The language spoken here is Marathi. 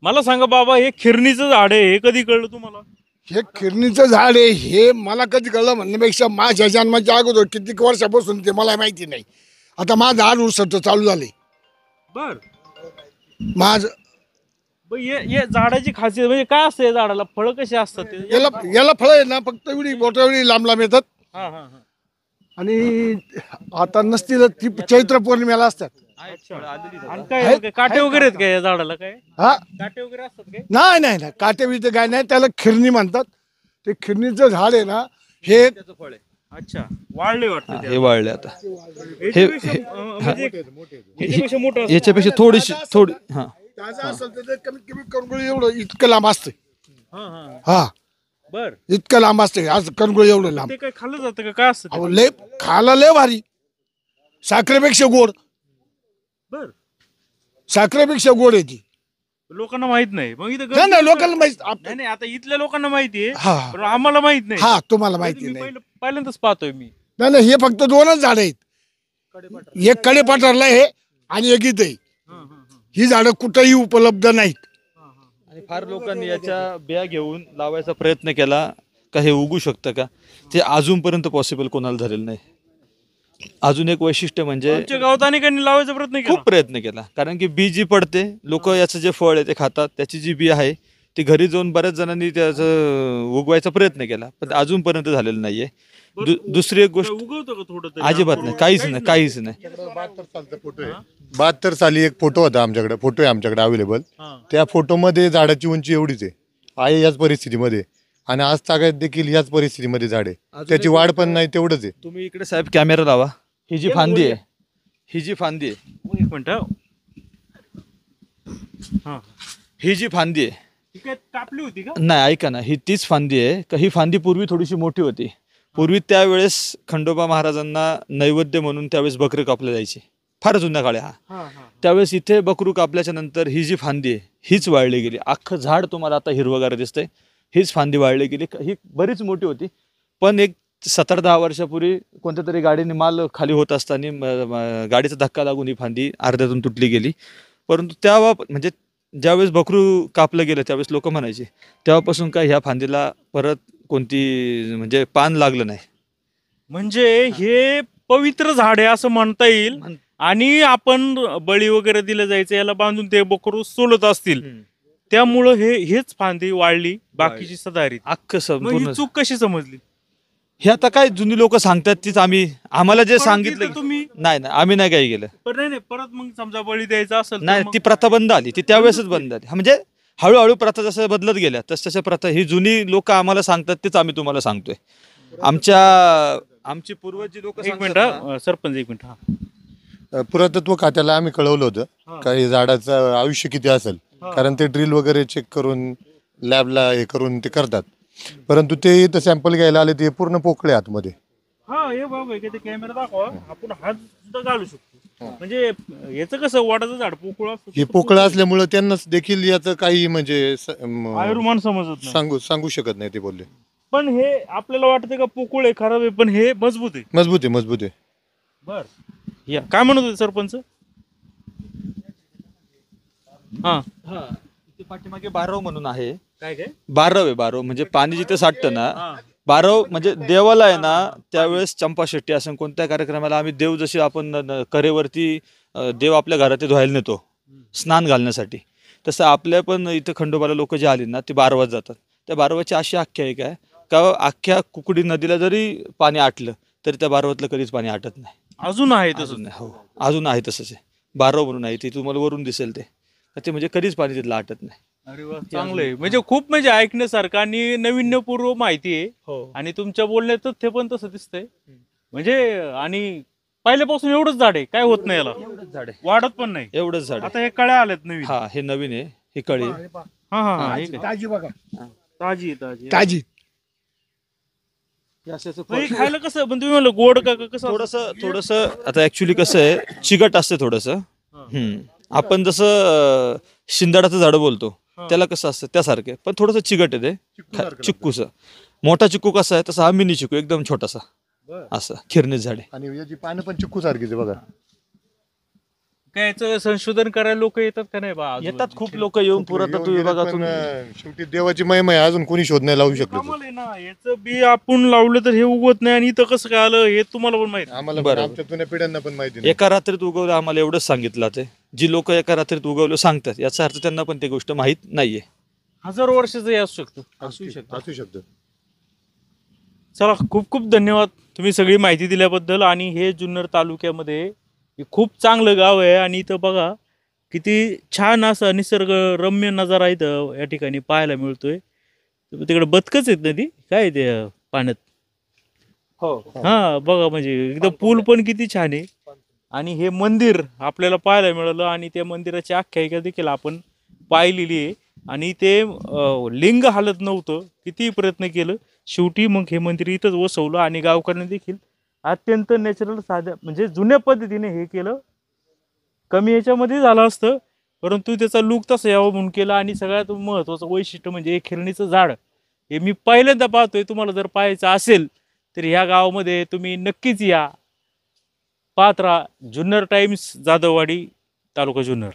मला सांगा बाबा, हे खिरणीचं झाड आहे, हे कधी कळलं तुम्हाला? हे खिरणीचं झाड आहे हे मला कधी कळलं म्हणण्यापेक्षा माझ्या जन्माच्या अगोदर कित्येक वर्षापासून ते मला माहिती नाही. आता माझं झाड उसत चालू झाले. बर. माझं हे झाडाची खासियत म्हणजे काय असतं? या झाडाला फळं कशी असतात ते? याला फळ आहे ना फक्त एवढी मोठ्या एवढी लांब लांब येतात. हा हा हा. आणि आता नसतील ती चैत्र पौर्णिमेला असतात. आणि काय काटे वगैरे आहेत का या झाडाला? काय हा काटे वगैरे असतात काय? नाही नाही नाही काटे बिटे काय नाही त्याला खिरणी म्हणतात. ते खिरणीचं झाड आहे ना हे फळ आहे. अच्छा, वाळले वाटतं ते. हे वाळले आता. याच्यापेक्षा मोठं असतं. याच्यापेक्षा थोडीशी थोडी हा ताजं असेल तर ते कमीत कमी करंगुळी एवढं इतकं लांब असतं. हा हा. हा बर. इतकं लांब असतं आज करंगुळी एवढं लांब. ते काय खाल्लं जातं का? काय असतं ते? अहो लय खायला लय भारी. साखरेपेक्षा गोड. बर. साखरेपेक्षा गोड आहे ती. लोकांना माहित नाही. मग इथं नाही नाही लोकांना माहित नाही नाही, आता इथल्या लोकांना माहिती आहे, हा पण आम्हाला माहित नाही. हा तुम्हाला माहिती मी नाही. पहिल्यांदाच पाहतोय मी. नाही नाही हे फक्त दोनच झाड आहेत. एक कडेपाठारला आहे आणि एक इथे. ही झाडं कुठेही उपलब्ध नाहीत. आणि फार लोकांनी याच्या बिया घेऊन लावायचा प्रयत्न केला का हे उगू शकतं का, ते अजूनपर्यंत पॉसिबल कोणाला झालेलं नाही. अजून एक वैशिष्ट्य म्हणजे आमच्या गावात अनेकांनी लावायचा प्रयत्न केला. खूप प्रयत्न केला, कारण की बी जी पडते, लोक याचं जे फळ आहे ते खातात, त्याची जी बी आहे ती घरी जाऊन बऱ्याच जणांनी त्याचं उगवायचा प्रयत्न केला, पण अजूनपर्यंत झालेलं नाहीये. दुसरी एक गोष्ट, उगवतं का थोडं तरी? अजिबात नाही, काहीच नाही, काहीच नाही. 72 साली एक फोटो होता आमच्याकडे, फोटो आहे आमच्याकडे अवेलेबल. हा. त्या फोटोमध्ये झाडाची उंची एवढीच आहे याच परिस्थितीमध्ये, आणि आज तागायत देखील याच परिस्थितीमध्ये झाड आहे. त्याची वाढ पण नाही, तेवढंच आहे. तुम्ही इकडे साहेब कॅमेरा लावा. ही जी फांदी आहे, ही जी फांदी आहे, एक मिनिट. हा. ही जी फांदी आहे, ती काय कापली होती का? नाही ऐका ना, ही तीच फांदी आहे का? ही फांदी पूर्वी थोडीशी मोठी होती. पूर्वी त्यावेळेस खंडोबा महाराजांना नैवेद्य म्हणून त्यावेळेस बकरे कापले जायचे, फार जुन्या काळी. हा त्यावेळेस इथे बकरू कापल्याच्या नंतर ही जी फांदी आहे हीच वाळली गेली. अख्खं झाड तुम्हाला आता हिरवगार दिसतंय, हीच फांदी वाळली गेली. ही बरीच मोठी होती, पण एक 17-10 वर्षापूर्वी कोणत्या तरी गाडीने माल खाली होत असताना गाडीचा धक्का लागून ही फांदी अर्ध्यातून तुटली गेली. परंतु तेव्हा म्हणजे ज्यावेळेस बकरू कापलं गेलं त्यावेळेस लोक म्हणायचे, तेव्हापासून काय ह्या फांदीला परत कोणती म्हणजे पान लागलं नाही. म्हणजे हे पवित्र झाड आहे असं म्हणता येईल. आणि आपण बळी वगैरे दिलं जायचं, याला बांधून ते बकरू सोलत असतील, त्यामुळं हेच फांदी वाळली, बाकीची सदारी. अख्खं मग संपूर्ण ही चूक कशी समजली? हे आता काय जुनी लोक सांगतात तीच आम्हाला जे परत सांगितलं इथं तुम्ही नाही नाही, आम्ही नाही काही केलं. पण नाही परत मग समजा बळी द्यायचा असेल तर नाही, मग- ती प्रथा बंद आली, ती त्यावेळेसच बंद झाली. म्हणजे हळूहळू प्रथा जसं बदलत गेल्या तसं प्रथा, ही जुनी लोक आम्हाला सांगतात तेच आम्ही तुम्हाला सांगतोय. आमची पूर्वज जी लोक. एक मिनिट सरपंच, एक मिनिट. हा. पुरातत्व खात्याला आम्ही कळवलं होतं का हे झाडाचं आयुष्य किती असेल, कारण ते ड्रिल वगैरे चेक करून लॅबला हे करून ते करतात. परंतु ते इथं सॅम्पल घ्यायला आले, ते पूर्ण पोकळे आतमध्ये. हा हे बाबा ते कॅमेरा दाखवा, आपण हात सुद्धा घालू शकतो. म्हणजे याचं कसं वडाचं झाड पोकळ असतं, हे पोकळ असल्यामुळे त्यांनाच देखील याचं काही म्हणजे आयुर्मान समजत नाही. सांगू शकत नाही ते बोलले. पण हे आपल्याला वाटतं का पोकळ आहे, खराब आहे, पण हे मजबूत आहे. मजबूत आहे. बर. या काय म्हणत होते सरपंच? हा हा, इथे पाठीमागे बारव म्हणून आहे. काय बारव आहे, बारव म्हणजे पाणी जिथे साठतं ना, बारव म्हणजे देवाला आहे ना, त्यावेळेस चंपाषष्ठी असं कोणत्या कार्यक्रमाला आम्ही देव, जशी आपण करेवरती देव आपल्या घरात धुवायला नेतो स्नान घालण्यासाठी, तसं आपल्या पण इथं खंडोबाला लोक जे आली ना ते बारवात जातात. त्या बारवाची अशी आख्यायिका आहे का अख्ख्या कुकडी नदीला जरी पाणी आटलं तरी त्या बारवातलं कधीच पाणी आटत नाही. अजून आहे तसं? अजून नाही. हो, अजून आहे तसंच आहे. बारव म्हणून आहे, ती तुम्हाला वरून दिसेल ते म्हणजे कधीच पाणी तिथलं आटत नाही. अरे वा, चांगलं आहे. म्हणजे खूप म्हणजे ऐकण्यासारखं आणि नाविन्यपूर्व माहिती आहे. आणि तुमच्या बोलण्यात ते पण तसं दिसतंय. म्हणजे आणि पहिल्यापासून एवढंच झाड आहे, काय होत नाही याला, एवढंच झाड आहे, वाढत पण नाही. एवढंच झाड आहे. आता हे कळ्या आल्यात नवीन. हा, हे नवीन आहे, ही कळी. हा हा हा, हे काय? ताजी बघा, ताजी ताजी ताजी. खायला कसं, पण तुम्ही म्हणलं गोड का कसं? थोडस आता ऍक्च्युली कसं आहे, चिकट असतं थोडस. आपण जसं शिंदाडाचं झाड बोलतो त्याला कसं असतं त्यासारखे, पण थोडस चिकट आहे ते, चिक्कूच. मोठा चिक्कू कसा आहे तसा हा मिनी चिक्कू, एकदम छोटासा असं खिरणीच झाड आहे. आणि याची पानं पण चिक्कू सारखीच आहे बघा. काय याचं संशोधन करायला लोक येतात का नाही बा येतात खूप लोक येऊन पुरातत्व विभागातून. शेवटी देवाची महिमा आहे, अजून कोणी शोध नाही लावू शकलो. कमाल आहे ना, याचं बी आपण लावलं तर हे उगवत नाही आणि इथं कसं काय आलं हे तुम्हाला पण माहिती. आम्हाला पण, बरोबर. आमच्या जुन्या पिढ्यांना पण माहिती नाही. एका रात्रीत उगवलं आम्हाला एवढंच सांगितलं ते. जी लोक एका रात्रीत उगवलं सांगतात याचा अर्थ त्यांना पण ती गोष्ट माहीत नाहीये. हजारो वर्षाचं हे असू शकतं. असू शकतं. चला, खूप खूप धन्यवाद तुम्ही सगळी माहिती दिल्याबद्दल. आणि हे जुन्नर तालुक्यामध्ये हे खूप चांगलं गाव आहे आणि इथं बघा किती छान असा निसर्ग रम्य नजारा इथं या ठिकाणी पाहायला मिळतोय. तिकडे बदकच आहेत ना, ती काय ते पाण्यात. हो. हा बघा, म्हणजे एकदम पूल पण किती छान आहे. आणि हे मंदिर आपल्याला पाहायला मिळालं आणि त्या मंदिराची आख्यायिका देखील आपण पाहिलेली आहे. आणि ते लिंग हालत नव्हतं, कितीही प्रयत्न केलं शेवटी मग हे मंदिर इथंच वसवलं. आणि गावकऱ्यांनी देखील अत्यंत नॅचरल साध्या म्हणजे जुन्या पद्धतीने हे केलं. कमी याच्यामध्ये झालं असतं परंतु त्याचा लुक तसा यावं म्हणून केला. आणि सगळ्यात महत्त्वाचं वैशिष्ट्य म्हणजे हे खिरणीचं झाड हे मी पहिल्यांदा पाहतोय. तुम्हाला जर पाहायचं असेल तर ह्या गावामध्ये तुम्ही नक्कीच या, पाहत राहा. जुन्नर टाइम्स, जाधववाडी, तालुका जुन्नर.